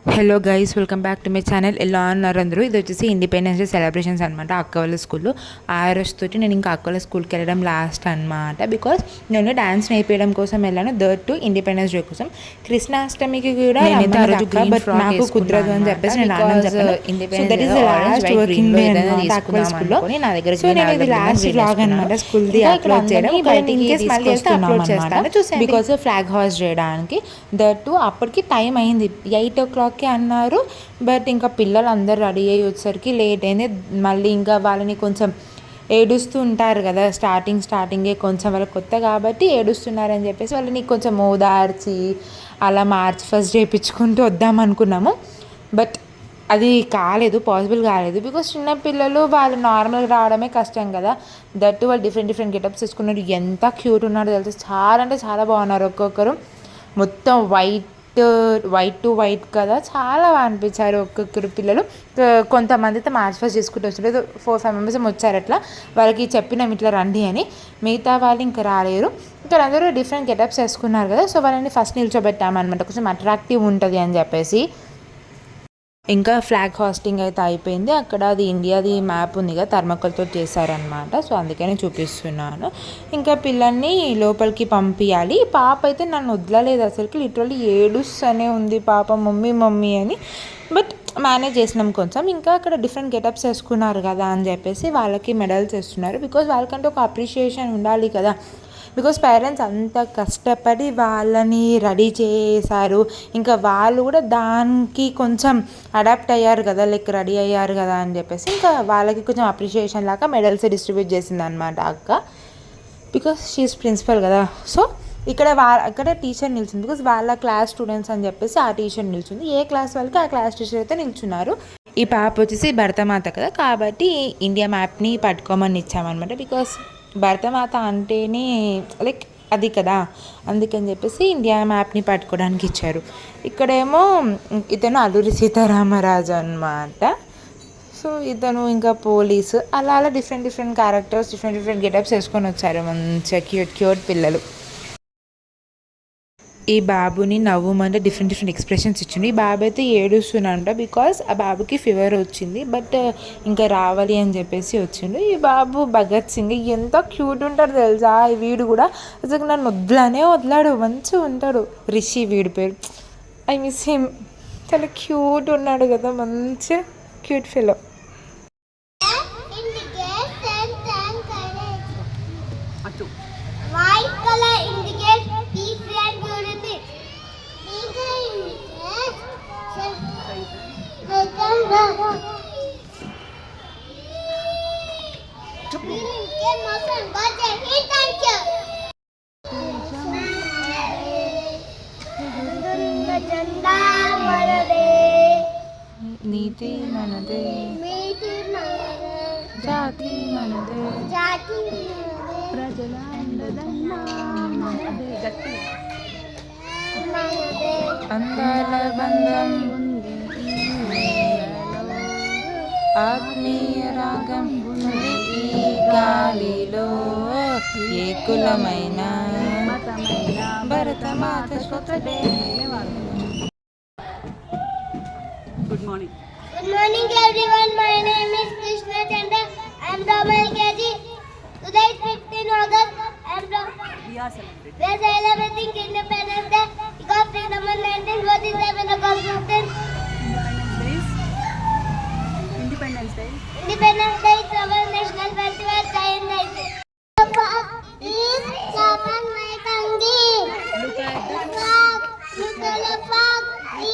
Hello guys, welcome back to my channel. ఎలా ఉన్నారు అందరూ? ఇది వచ్చేసి ఇండిపెండెన్స్ డే సెలబ్రేషన్స్ అనమాట అక్క వాళ్ళ స్కూల్లో. ఆ రోజు తోటి నేను ఇంకా అక్క వాళ్ళ స్కూల్కి వెళ్ళడం లాస్ట్ అనమాట. బికాస్ నేను డాన్స్ నేర్పించడం కోసం వెళ్ళాను, దట్ టు ఇండిపెండెన్స్ డే కోసం. కృష్ణాష్టమికి కూడా బట్ నాకు కుదరదు అని చెప్పేసి నేను రానని చెప్పాను. So that is the last working day అనమాట అక్క వాళ్ళ స్కూల్లో. సో నేను ఇది లాస్ట్ వ్లాగ్ అనమాట స్కూల్ది అప్లోడ్ చేయడం. ఇన్ కేస్ మళ్ళీ చేస్తే అప్లోడ్ చేస్తాను చూసాను, బికాస్ ఫ్లాగ్ హాస్ట్ చేయడానికి. దట్ టు అప్పటికి టైం అయింది, 8 o'clock అన్నారు. బట్ ఇంకా పిల్లలు అందరు రెడీ అయ్యి వచ్చేసరికి లేట్ అయింది. మళ్ళీ ఇంకా వాళ్ళని కొంచెం ఏడుస్తూ ఉంటారు కదా, స్టార్టింగే కొంచెం వాళ్ళకి కొత్త కాబట్టి ఏడుస్తున్నారని చెప్పేసి వాళ్ళని కొంచెం ఓదార్చి అలా మార్చ్ ఫస్ట్ చేయించుకుంటూ వద్దాం అనుకున్నాము. బట్ అది పాసిబుల్ కాలేదు. బికాస్ చిన్నపిల్లలు వాళ్ళు నార్మల్గా రావడమే కష్టం కదా. దట్టు వాళ్ళు డిఫరెంట్ గెటప్స్ తీసుకున్నారు. ఎంత క్యూట్ ఉన్నారో తెలుసు, చాలా అంటే చాలా బాగున్నారు. ఒక్కొక్కరు మొత్తం వైట్ టు వైట్ కదా, చాలా బాగా అనిపించారు ఒక్కొక్కరు పిల్లలు. కొంతమంది అయితే మార్చ్ ఫస్ట్ చేసుకుంటూ వచ్చారు, 4-5 మెంబర్స్ వచ్చారు. అట్లా వాళ్ళకి చెప్పినాం ఇట్లా రండి అని. మిగతా వాళ్ళు ఇంకా రాలేరు. ఇక్కడ అందరూ డిఫరెంట్ గెటప్స్ వేసుకున్నారు కదా, సో వాళ్ళని ఫస్ట్ నిల్చోబెట్టామన్నమాట, కొంచెం అట్రాక్టివ్ ఉంటుంది అని చెప్పేసి. ఇంకా ఫ్లాగ్ హాస్టింగ్ అయితే అయిపోయింది. అక్కడ అది ఇండియాది మ్యాప్ ఉంది కదా, థర్మకోల్తో చేశారనమాట. సో అందుకని చూపిస్తున్నాను. ఇంకా పిల్లల్ని లోపలికి పంపించాలి. పాప అయితే నన్ను వదలలేదు అసలుకి, లిటరల్లీ ఏడుస్తూనే ఉంది పాప, మమ్మీ అని. బట్ మేనేజ్ చేసినాం కొంచెం. ఇంకా అక్కడ డిఫరెంట్ గెటప్స్ వేసుకున్నారు కదా అని చెప్పేసి వాళ్ళకి మెడల్స్ ఇస్తున్నారు. బికాజ్ వాళ్ళకంటే ఒక అప్రిషియేషన్ ఉండాలి కదా. బికాస్ పేరెంట్స్ అంత కష్టపడి వాళ్ళని రెడీ చేశారు, ఇంకా వాళ్ళు కూడా దానికి కొంచెం అడాప్ట్ అయ్యారు కదా, రెడీ అయ్యారు కదా అని చెప్పేసి ఇంకా వాళ్ళకి కొంచెం అప్రిషియేషన్ లాగా మెడల్స్ డిస్ట్రిబ్యూట్ చేసింది అనమాట అక్క. బికాస్ షీఈస్ ప్రిన్సిపల్ కదా. సో అక్కడ టీచర్ నిల్చుంది, బికాస్ వాళ్ళ క్లాస్ స్టూడెంట్స్ అని చెప్పేసి ఆ టీచర్ నిల్చుంది. ఏ క్లాస్ వాళ్ళకి ఆ క్లాస్ టీచర్ అయితే నిల్చున్నారు. ఈ పాప వచ్చేసి భరతమాత కదా, కాబట్టి ఇండియా మ్యాప్ని పట్టుకోమని ఇచ్చామన్నమాట. బికాస్ భరతమాత అంటేనే అది కదా, అందుకని చెప్పేసి ఇండియా మ్యాప్ని పట్టుకోవడానికి ఇచ్చారు. ఇక్కడేమో ఇతను అల్లూరి సీతారామరాజు అనమాట. సో ఇతను ఇంకా పోలీసు, అలా డిఫరెంట్ క్యారెక్టర్స్, డిఫరెంట్ గెటప్స్ వేసుకొని వచ్చారు. మంచిగా క్యూట్ పిల్లలు. ఈ బాబుని నవ్వమంటే డిఫరెంట్ ఎక్స్ప్రెషన్స్ ఇచ్చిండు. ఈ బాబు అయితే ఏడుస్తున్నాడంట, బికాస్ ఆ బాబుకి ఫీవర్ వచ్చింది. బట్ ఇంకా రావాలి అని చెప్పేసి వచ్చిండు. ఈ బాబు భగత్ సింగ్ ఎంత క్యూట్ ఉంటాడు తెలుసా. ఈ వీడు కూడా అసలు నన్ను వదలాడు, మంచిగా ఉంటాడు. రిషి వీడి పేరు. ఐ మిస్ హిమ్, చాలా క్యూట్ ఉన్నాడు కదా, మంచి క్యూట్ ఫెలో. నీతి మనదే, జాతి మనదే, ప్రజల అందాల బంధం, ఆత్మీయ రాగం ఉంది ఈ గాలిలో. ఏ కులమైన Bharatmata స్తోత్రమే. Good morning. Good morning everyone. My name is Krishna Chandra. I am from LKG. Today is 15 August. We are celebrating Independence Day because freedom in 1947 August 15. Independence Day is our national festival. Is Saban Maitangi. Look at the flag. Look at the flag.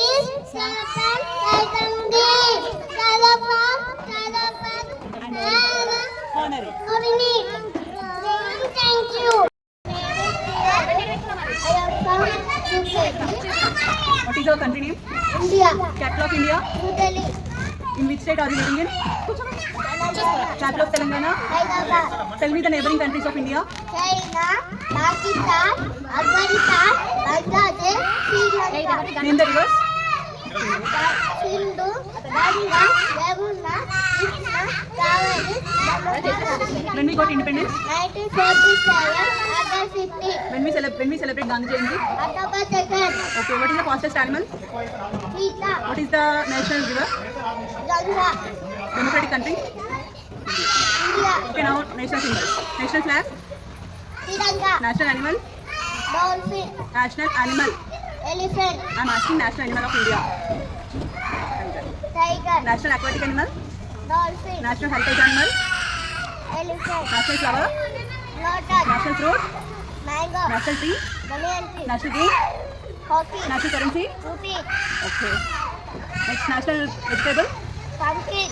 Is Saban Maitangi. Honor. Thank you. What is your country name? India. Capital of India? New Delhi. In which state are you living in? Capital of Telangana? Hyderabad. Tell me the neighboring countries of India. China, Pakistan, Afghanistan, Bangladesh, Sri Lanka. Name the rivers. Sindhu, Ganga, Yamuna, Krishna, When we got independence? 1947, August 15. When we celebrate Gandhi Jayanti? October 2nd. Okay, what is the fastest animal? Cheetah. What is the national river? Ganga. Democratic country? India. Okay, now national symbols. National flag? Tiranga. National animal? Dolphin. National animal. Elephant. I'm asking national animal of India. Tiger. National aquatic animal? Dolphin. National heritage animal? Elephant. National flower? Lotus. National fruit? Mango. National tree? Banyan tree. National game? Hockey. National currency? Rupee. Okay. Next national vegetable? Pumpkin.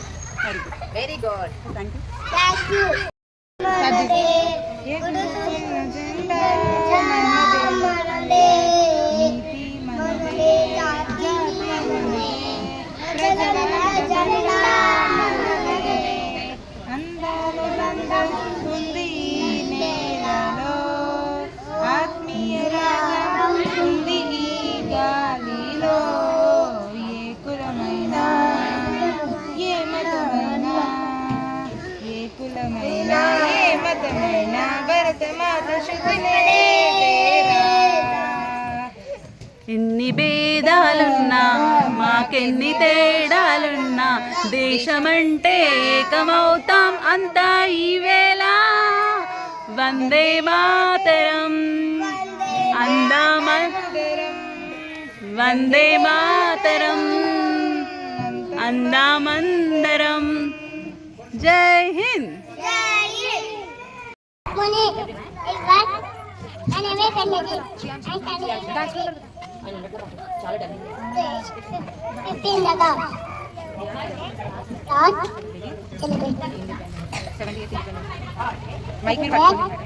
Very good. Thank you. Thank you. మనదే మనదే జాతి మనదే ప్రజల జెండా మనదే అందాలు నందుతుంది ఈ నేలలో ఆత్మీయ రాగం ఉంది ఈ గాలిలో ఏ కులమైనా ఏ మతమైనా ఏ కులమైనా ఏ మతమైనా భరతమాత శుద్ధులే వేరా. ఎన్ని భేదాలున్నా మాకెన్ని తేడాలున్నా దేశమంటే ఏకమవుతాం అంతా ఈవేళ. వందే మాతరం వందే మాతరం అందామందరం. జై Hind. Moni is what? My name is Kennedy. I'm standing 15 ago. Start. Mic మీద పట్టుకోండి.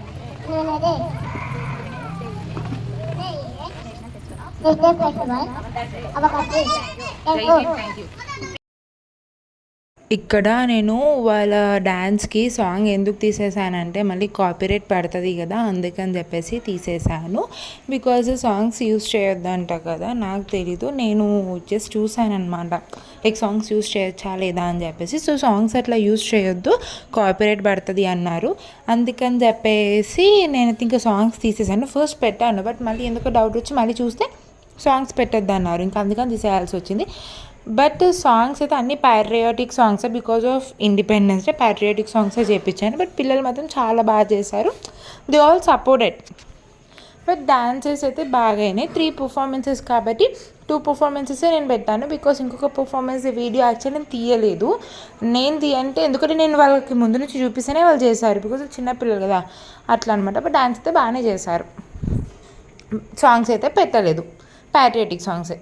ఇక్కడ నేను వాళ్ళ డ్యాన్స్కి సాంగ్ ఎందుకు తీసేసానంటే మళ్ళీ కాపీరైట్ పడుతుంది కదా, అందుకని చెప్పేసి తీసేసాను. బికాజ్ సాంగ్స్ యూస్ చేయొద్దంట కదా, నాకు తెలీదు. నేను జస్ట్ చూసానమాట లైక్ సాంగ్స్ యూస్ చేయొచ్చా లేదా అని చెప్పేసి. సో సాంగ్స్ అట్లా యూస్ చేయొద్దు, కాపీరైట్ పడుతుంది అన్నారు. అందుకని చెప్పేసి నేను ఇంకా సాంగ్స్ తీసేసాను. ఫస్ట్ పెట్టాను, బట్ మళ్ళీ ఎందుకో డౌట్ వచ్చి మళ్ళీ చూస్తే సాంగ్స్ పెట్టొద్దు అన్నారు. ఇంకా అందుకని తీసేయాల్సి వచ్చింది. బట్ సాంగ్స్ అయితే అన్ని ప్యాట్రియాటిక్ సాంగ్సే, because of independence day patriotic సాంగ్సే చేయించాను. బట్ పిల్లలు మాత్రం చాలా బాగా చేశారు. They all supported. But dances అయితే బాగా అయినాయి. 3 పర్ఫార్మెన్సెస్ కాబట్టి 2 పర్ఫార్మెన్సెసే నేను పెట్టాను. బికాస్ ఇంకొక పర్ఫార్మెన్స్ వీడియో యాక్చువల్లీ నేను తీయలేదు. అంటే ఎందుకంటే నేను వాళ్ళకి ముందు నుంచి చూపిస్తేనే వాళ్ళు చేశారు, బికాజ్ చిన్నపిల్లలు కదా అట్లా అనమాట. బట్ డాన్స్ అయితే బాగానే చేశారు. సాంగ్స్ అయితే పెట్టలేదు, ప్యాట్రియాటిక్ సాంగ్సే.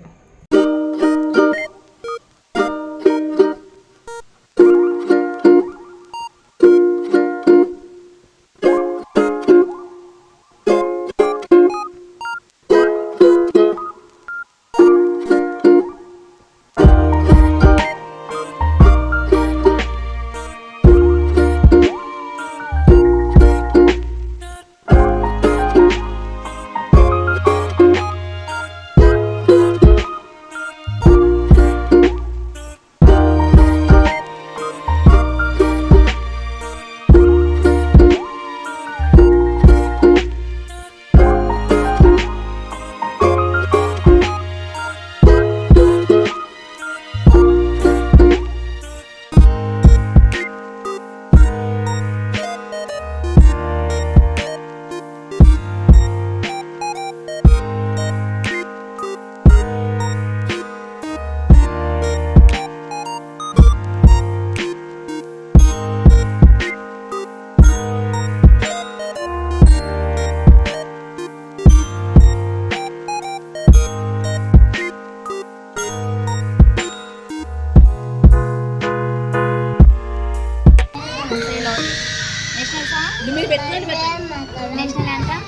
National anthem,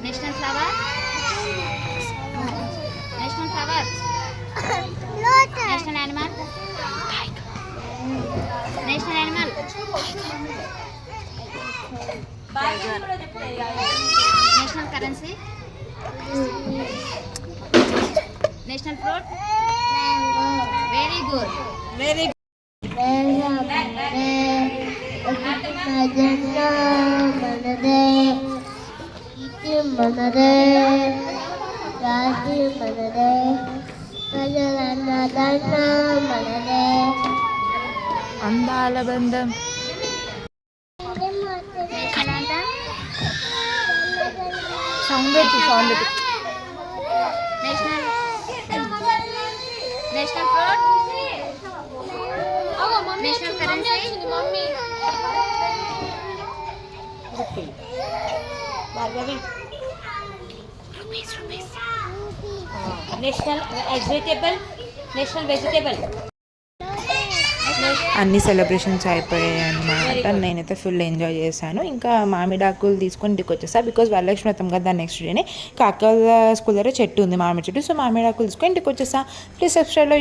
national flower, national animal, national currency, national fruit. Very good. మనదే రాజీ మనదే ప్రజలన్నదన్న మనదే అందాల బంధం. సౌండ్ పెట్టు. National fruit national currency national vegetable అన్ని సెలబ్రేషన్స్ అయిపోయాయి అనమాట. నేనైతే ఫుల్ ఎంజాయ్ చేశాను. ఇంకా మామిడాకులు తీసుకొని ఇంటికి వచ్చేసా. బికాజ్ వరలక్ష్మి వ్రతం కదా దాని నెక్స్ట్ డేనే. కాకల స్కూల్ దగ్గర చెట్టు ఉంది, మామిడి చెట్టు. సో మామిడాకులు తీసుకొని ఇంటికి వచ్చేసా. Please subscribe.